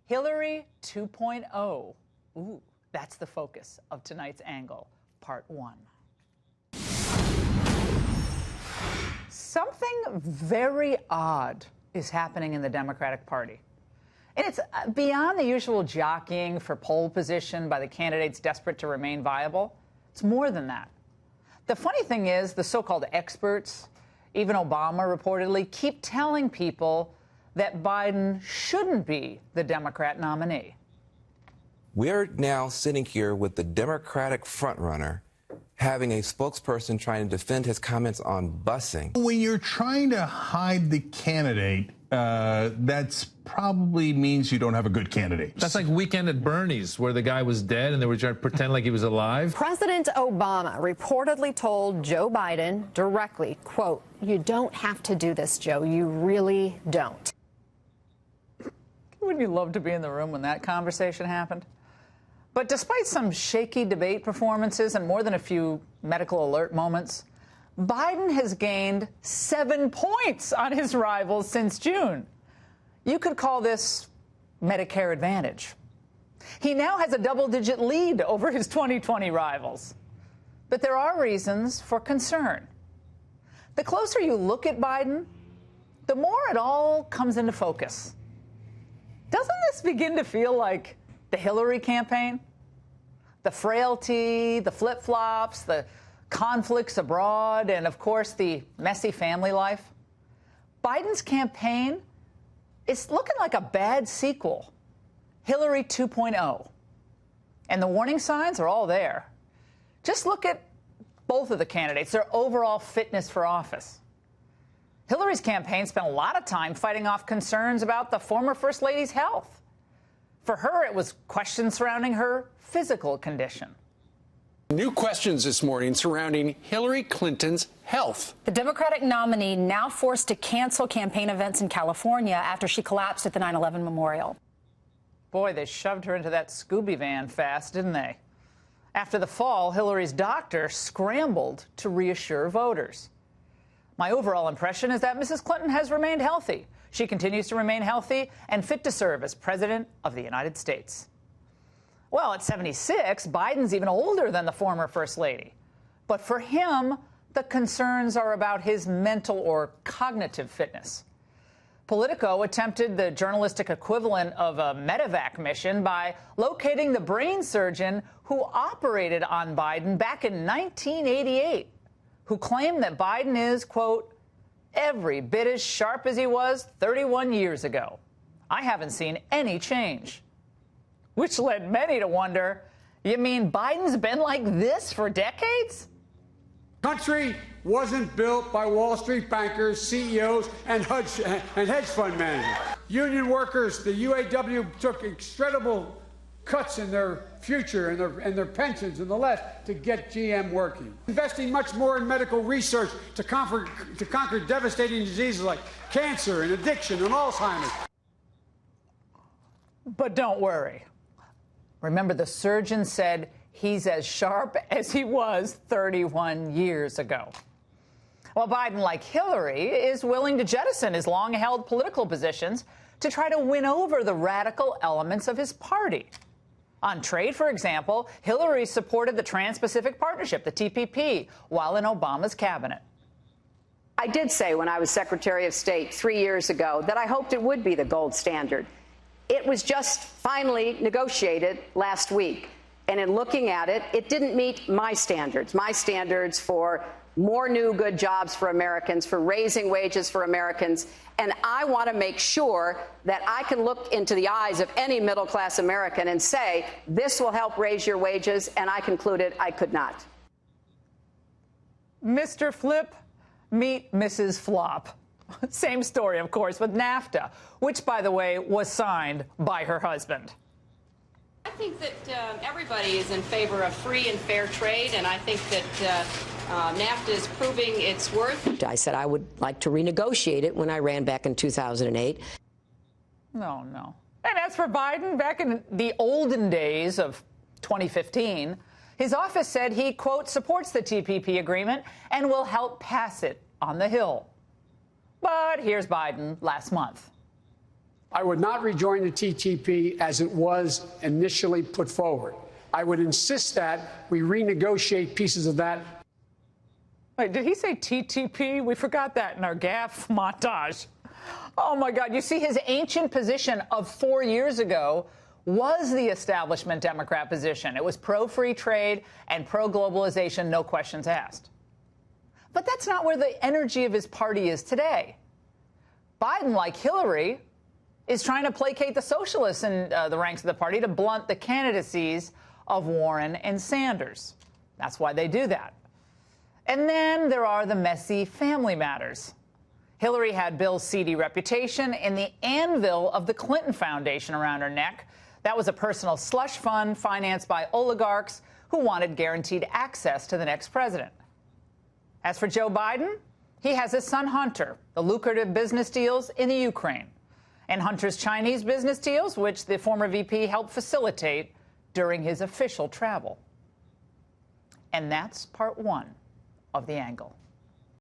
Hillary 2.0. Ooh, that's the focus of tonight's angle, part one. Something very odd is happening in the Democratic Party. And it's beyond the usual jockeying for pole position by the candidates desperate to remain viable. It's more than that. The funny thing is, the so-called experts, even Obama reportedly, keep telling people that Biden shouldn't be the Democrat nominee. We're now sitting here with the Democratic frontrunner having a spokesperson trying to defend his comments on busing. When you're trying to hide the candidate, that's probably means you don't have a good candidate. That's like Weekend at Bernie's, where the guy was dead and they were trying to pretend like he was alive. President Obama reportedly told Joe Biden directly, quote, "You don't have to do this, Joe. You really don't." Wouldn't you love to be in the room when that conversation happened? But despite some shaky debate performances and more than a few medical alert moments, Biden has gained 7 points on his rivals since June. You could call this Medicare Advantage. He now has a double-digit lead over his 2020 rivals. But there are reasons for concern. The closer you look at Biden, the more it all comes into focus. Doesn't this begin to feel like the Hillary campaign? The frailty, the flip-flops, the conflicts abroad, and, of course, the messy family life. Biden's campaign is looking like a bad sequel, Hillary 2.0. And the warning signs are all there. Just look at both of the candidates, their overall fitness for office. Hillary's campaign spent a lot of time fighting off concerns about the former First Lady's health. For her, it was questions surrounding her physical condition. New questions this morning surrounding Hillary Clinton's health. The Democratic nominee now forced to cancel campaign events in California after she collapsed at the 9/11 memorial. Boy, they shoved her into that Scooby van fast, didn't they? After the fall, Hillary's doctor scrambled to reassure voters. My overall impression is that Mrs. Clinton has remained healthy. She continues to remain healthy and fit to serve as President of the United States. Well, at 76, Biden's even older than the former First Lady. But for him, the concerns are about his mental or cognitive fitness. Politico attempted the journalistic equivalent of a medevac mission by locating the brain surgeon who operated on Biden back in 1988, who claimed that Biden is, quote, every bit as sharp as he was 31 years ago. I haven't seen any change. Which led many to wonder, you mean Biden's been like this for decades? Country wasn't built by Wall Street bankers, CEOs, and hedge fund managers. Union workers, the UAW, took incredible cuts in their future and their pensions and the less to get GM working. Investing much more in medical research to conquer devastating diseases like cancer and addiction and Alzheimer's. But don't worry. Remember, the surgeon said he's as sharp as he was 31 years ago. Well, Biden, like Hillary, is willing to jettison his long-held political positions to try to win over the radical elements of his party. On trade, for example, Hillary supported the Trans-Pacific Partnership, the TPP, while in Obama's cabinet. I did say when I was Secretary of State 3 years ago that I hoped it would be the gold standard. It was just finally negotiated last week. And in looking at it, it didn't meet my standards for more new good jobs for Americans, for raising wages for Americans. And I want to make sure that I can look into the eyes of any middle-class American and say, this will help raise your wages. And I concluded I could not. Mr. Flip, meet Mrs. Flop. Same story, of course, with NAFTA, which, by the way, was signed by her husband. I think that everybody is in favor of free and fair trade, and I think that NAFTA is proving its worth. I said I would like to renegotiate it when I ran back in 2008. No. And as for Biden, back in the olden days of 2015, his office said he, quote, supports the TPP agreement and will help pass it on the Hill. But here's Biden last month. I would not rejoin the TTP as it was initially put forward. I would insist that we renegotiate pieces of that. Wait, did he say TTP? We forgot that in our gaffe montage. Oh, my God. You see, his ancient position of 4 years ago was the establishment Democrat position. It was pro-free trade and pro-globalization, no questions asked. But that's not where the energy of his party is today. Biden, like Hillary, is trying to placate the socialists in the ranks of the party to blunt the candidacies of Warren and Sanders. That's why they do that. And then there are the messy family matters. Hillary had Bill's seedy reputation and the anvil of the Clinton Foundation around her neck. That was a personal slush fund financed by oligarchs who wanted guaranteed access to the next president. As for Joe Biden, he has his son Hunter, the lucrative business deals in the Ukraine, and Hunter's Chinese business deals, which the former VP helped facilitate during his official travel. And that's part one of The Angle.